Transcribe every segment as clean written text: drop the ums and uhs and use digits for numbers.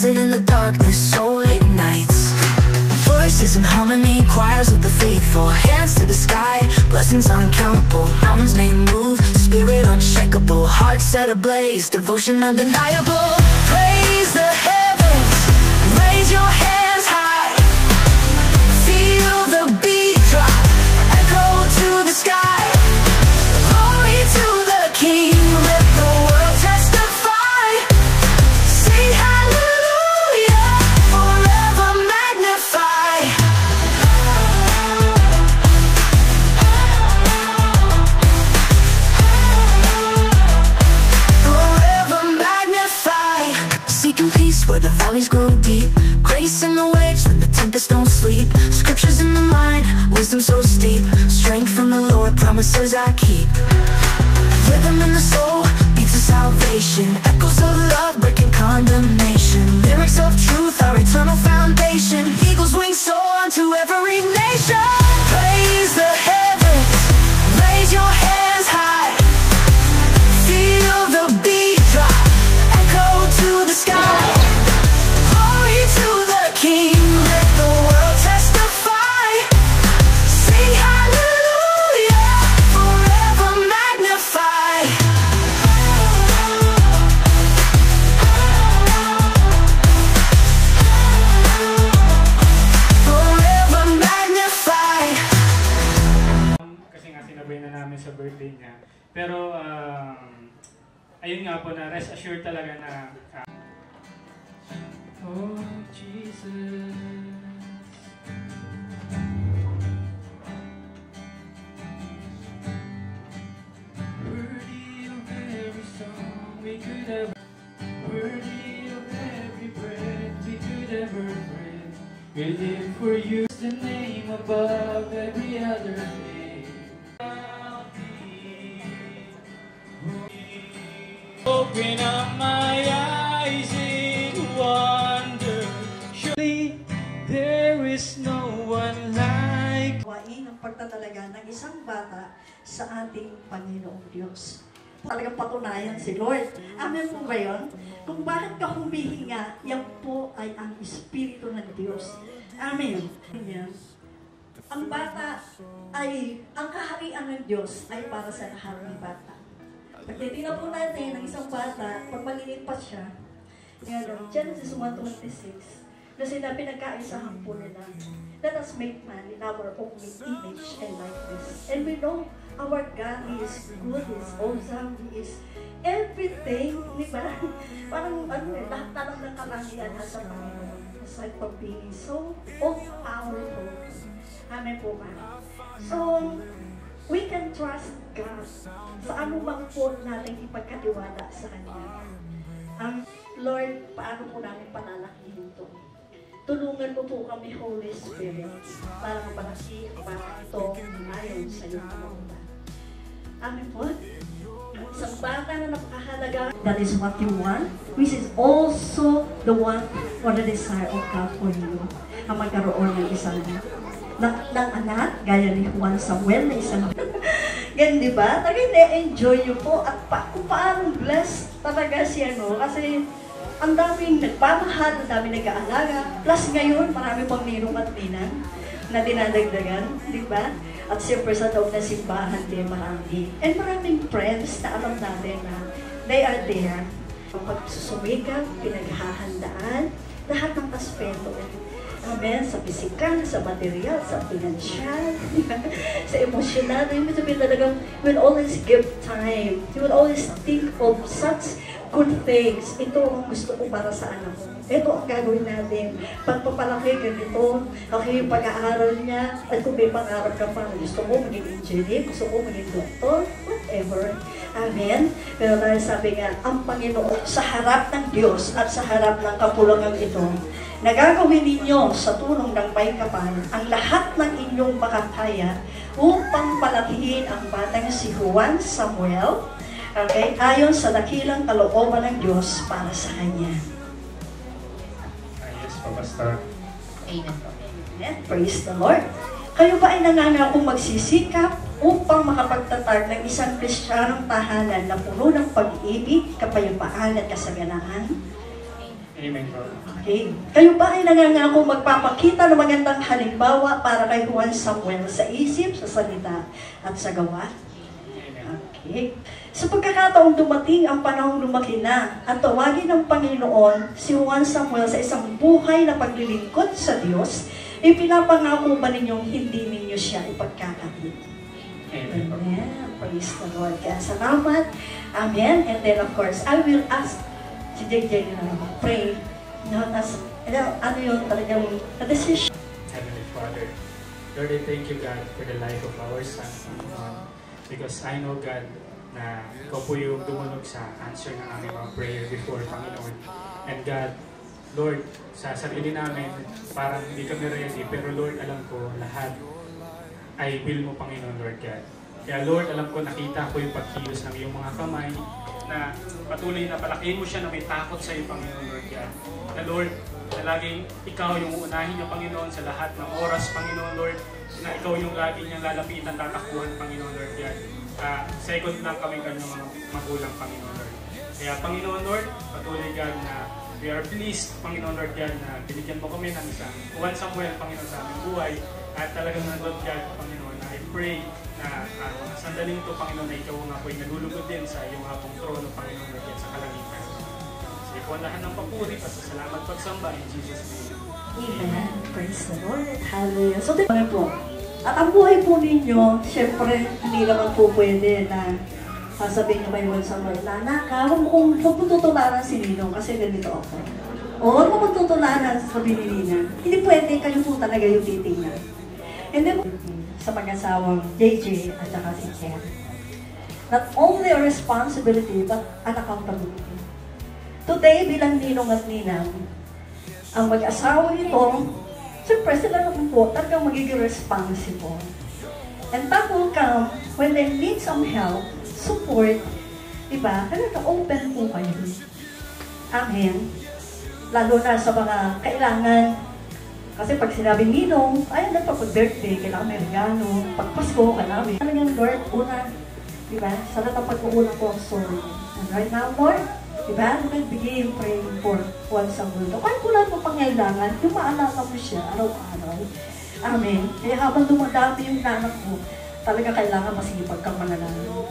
lit in the darkness, so late nights. Voices in harmony, choirs of the faithful, hands to the sky, blessings uncountable. Mountains may move, spirit unshakable, hearts set ablaze, devotion undeniable. Praise the heavens, raise your hands high, feel the beat drop, echo to the sky. Glory to the King, let the world testify. Sing hallelujah, forever magnify. Forever magnify. Seeking peace where the valleys grow deep, grace in the waves when the tempests don't sleep. Scriptures in the mind, wisdom so steep, strength from the Lord, promises I keep. Rhythm in the soul, beats of salvation, echoes of love breaking condemnation. Lyrics of truth, our eternal foundation. Eagles wings soar unto every nation. Praise the heavens, raise your hands high, feel the beat drop, echo to the sky. Glory to the King, let the world testify. Sing hallelujah, forever magnify. Forever magnify. Kasi nga sinabay na namin sa birthday niya. Pero ayun nga po na rest assured talaga na oh Jesus, worthy of every song we could ever, worthy of every breath we could ever breathe. We live for you, the name above every other name. Open up my eyes in wonder. Surely there is no one like. Wain ang pagtatalaga ng isang bata sa ating Panginoong Diyos. Talagang patunayan si Lord. Amen po ba yun? Kung bakit ka humihinga, yan po ay ang Espiritu ng Diyos. Amen. Ang bata ay, ang kaharian ng Diyos ay para sa lahat ng bata. Pag titignan po natin ng isang bata, pag maliliit pa siya, Genesis 1:26, na sinabi nagkaisahan po nila, let us make man in our own image and likeness. And we know our God is good, is awesome, He is everything, di ba? Parang lahat na lang ng karangian nasa Panginoon. Aside from being so all-powerful. Amen po ba? So, we can trust God sa anumang po natin ipagkatiwala sa Kanya. Lord, paano po namin panalakihin ito? Tulungan mo po kami, Holy Spirit, para mapalaki ang bata ito ayon sa iyong kamautan. Amen po. Sa bata na napakahalaga, that is what you want, which is also the one or the desire of God for you, ang magkaroon ng isang ng anak, gaya ni Juan Samuel na isang yan, di ba? Talagang na-enjoy nyo po at kung paano blessed talaga siya, no? Kasi ang daming nagpamahal, ang daming nag-aalaga, plus ngayon, marami pang ninong at ninang na dinadagdagan, di ba? At siyempre sa loob na simbahan din marami. And maraming friends na alam natin na they are there. Pagsusumikap, pinaghahandaan, lahat ng aspeto. Amen, sa pisikal, sa material, sa pinansyal, sa emosyonal. Ibig sabihin talagang, you will always give time. You will always think of such good things. Ito ang gusto ko para sa anak ko. Ito ang gagawin natin. Pagpapalaki ganito, okay yung pag-aaral niya, at kung may pangarap ka pa, gusto mo maging engineer, gusto mo maging doktor, whatever. Amen. Pero dahil sabi nga, ang Panginoon sa harap ng Diyos at sa harap ng kapulangang ito, nagagawin ninyo sa tulong ng may kapal ang lahat ng inyong makakaya upang palakihin ang batang si Juan Samuel, okay, ayon sa dakilang kalooban ng Diyos para sa kanya. Yes, Pastor. Amen. Amen. Praise the Lord. Kayo ba ay nangangakong magsisikap upang makapagtatag ng isang Kristiyanong tahanan na puno ng pag-ibig, kapayapaan at kasaganaan? Amen po. Okay. Kayo ba ay nangangako magpapakita ng magandang halimbawa para kay Juan Samuel sa isip, sa salita, at sa gawa? Okay. Sa pagkakataong dumating ang panahong lumaki na at tawagin ng Panginoon si Juan Samuel sa isang buhay na paglilingkod sa Diyos, ipinapangako ba ninyong hindi ninyo siya ipagkakait? Amen po. Amen. Praise the Lord. Kaya salamat. Amen. And then of course, I will ask si JJ na pray. Ano yun talagang decision. Heavenly Father, Lord, I thank you, God, for the life of our son, because I know, God, na ikaw po yung dumunog sa answer ng aming mga prayer before, Panginoon. And God, Lord, sa sarili namin, parang hindi kami ready, pero Lord, alam ko, lahat ay will mo, Panginoon, Lord God. Kaya Lord, alam ko, nakita ko yung pagkilos ng iyong mga kamay, na patuloy na palakihin mo siya na may takot sa iyo, Panginoon, Lord God. Na Lord, na laging ikaw yung uunahin niya, Panginoon, sa lahat ng oras, Panginoon, Lord, na ikaw yung lagi niyang lalapitan, tatakbuhan, Panginoon, Lord God. Second lang kami kanyang mga magulang, Panginoon, Lord. Kaya, Panginoon, Lord, patuloy, God, na we are pleased, Panginoon, Lord God, na binigyan mo kami ng isang Juan Samuel, Panginoon, sa aming buhay. At talagang nandun, God, Panginoon, na I pray na mga sandaling ito, Panginoon, na ikaw nga po ay nalulugod din sa iyong hapong trono, Panginoon, Lord God, sa kalangitan. Sa ikaw ang lahat ng papuri, pasasalamat pagsamba in Jesus' name. Amen. Praise the Lord. Hallelujah. So, po. At ang buhay po ninyo, syempre, hindi naman po pwede na sasabihin nyo kay Juan Samuel, Nana, huwag mo tutularan si Ninong kasi ganito ako. O huwag mo tutularan sa binilina. Hindi pwede, kayo po talaga yung titingnan. And then, sa mag-asawang JJ at saka si Ken. Not only a responsibility, but an accountability. Today, bilang ninong at ninang, ang mag-asawa nito, siyempre sila naman po, talagang magiging responsible. And that will come when they need some help, support, diba? Talagang open po kayo. Amen. Lalo na sa mga kailangan. Kasi pag sinabing ninong, ay, pag-birthday, kailangan may regalo. Pag Pasko, kailangan. Talagang Lord, una, diba? Sa lahat ng pag-uuna po, sorry. And right now, Lord, diba? Nagbigay yung praying for Juan Samuel. Kahit wala mo pangailangan, yung maalala mo siya araw-araw. Amen. Kaya habang dumadami yung nanak mo, talaga kailangan masipag kang manalangin.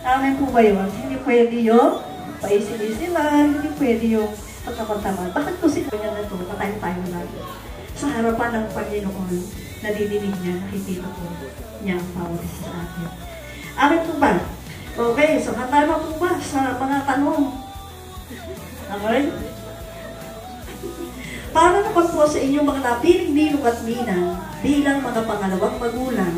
Amen po ba yun? Hindi pwede yung paisili sila, hindi pwede yung pagkapantaman. Bakit ko sila niya na ito? Tayo na sa harapan ng Panginoon, nadidinig niya, nakikita po niya ang bawat isa sa atin. Amen po ba? Okay, so handa na po ba sa mga tanong? Okay? Para naman po sa inyong mga napiling ninong at ninang bilang mga pangalawang magulang,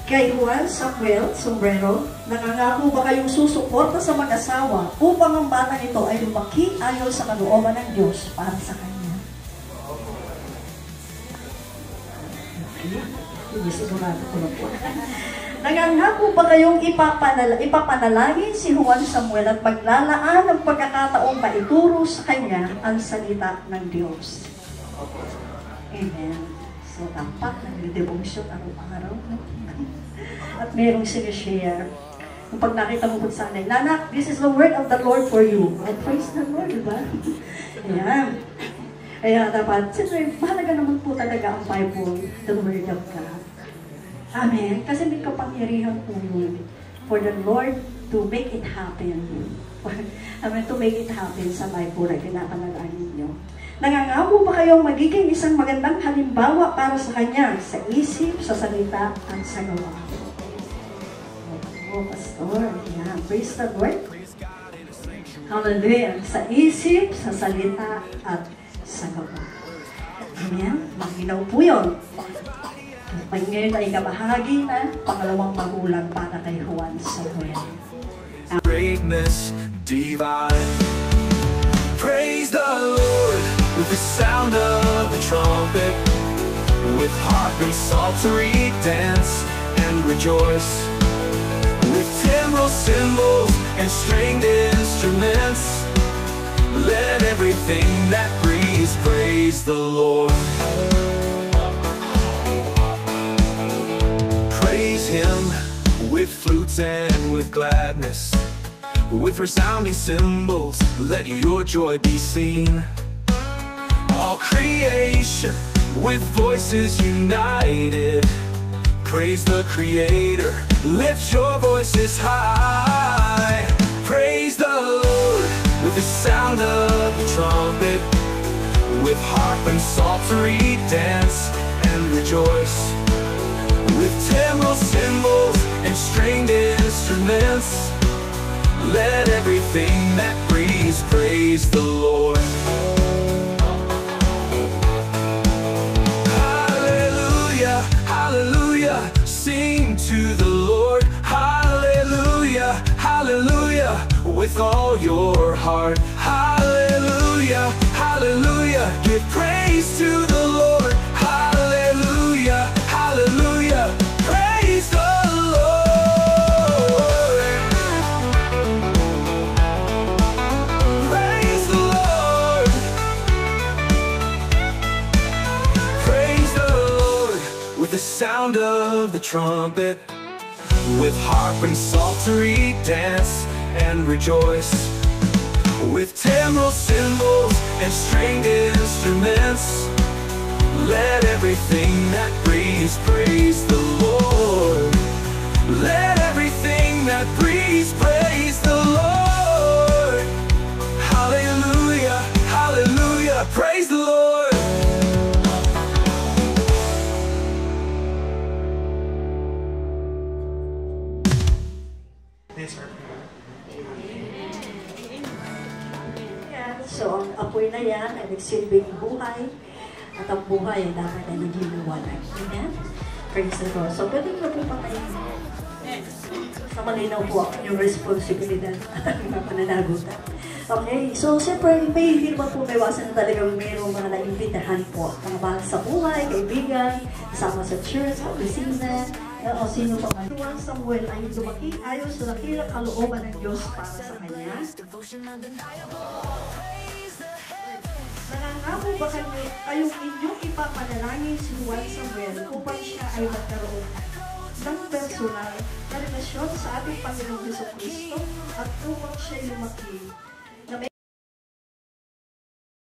kay Juan Samuel Sombrero, nangangako ba kayong susuporta sa mag-asawa upang ang batang ito ay lumaki ayon sa kalooban ng Diyos para sa kanya? Hindi sigurado ko na po. Nangangako ba kayong ipapanalangin si Juan Samuel at maglalaan ng pagkakataong maituro sa kanya ang salita ng Diyos? Amen. So, dapat nag-devotion araw-araw. At merong sinishare. Kung pag nakita mo po sana, Nanak, this is the word of the Lord for you. And praise the Lord, diba? Ayan. Kaya dapat, siyempre, mahalaga naman po talaga ang Bible, the word of God. Amen. Kasi may kapangyarihan po yun for the Lord to make it happen. Amen, to make it happen sa Bible na pinapanalangin nyo. Nangangako ba kayong magiging isang magandang halimbawa para sa Kanya sa isip, sa salita, at sa gawa? Oh, Pastor. Yeah. Praise the Lord. Hallelujah. Sa isip, sa salita, at sa gawa. Amen. Maginaw po yun. Ngayon ay kabahagi na pangalawang magulang para kay Juan Samuel. Greatness divine. Praise the Lord with the sound of the trumpet, with harp and psaltery dance and rejoice, with timbrel, cymbals and stringed instruments. Let everything that breathes praise the Lord. Praise Him with flutes and with gladness, With resounding cymbals, let your joy be seen. All creation, with voices united, praise the Creator, lift your voices high. Praise the Lord with the sound of the trumpet, with harp and psaltery dance and rejoice, with timbrel, cymbals, and stringed instruments. Let everything that breathes praise the Lord. Hallelujah, hallelujah, sing to the Lord. Hallelujah, hallelujah, with all your heart. Hallelujah, hallelujah, give praise to the Lord. Hallelujah, hallelujah, praise the Lord. Praise the Lord. Praise the Lord with the sound of the trumpet, with harp and psaltery dance and rejoice, with timbrel, cymbals, and stringed instruments. Let everything that breathes praise the Lord. Let everything that breathes praise the Lord. Hallelujah, hallelujah, praise the Lord. So, ang apoy na yan ay nagsilbing buhay, at ang buhay ay dapat ay naging liwanag. Amen? Praise the Lord. So, pwede na po pa kayo sa malinaw po yung responsibilidad at ang mga pananagutan. Okay, so siyempre, hindi naman po may iwasan na talagang mayroong mga naimbitahan po. Mga mahal sa buhay, kaibigan, kasama sa church, opisina, o sino pa man. Tuwang Samuel ay lumaki ayon sa dakilang kalooban ng Diyos para sa kanya. Nangangako ba kayong inyong ipapanalangin si Juan Samuel upang siya ay magkaroon ng personal na relasyon sa ating Panginoong Jesucristo at upang siya'y lumaki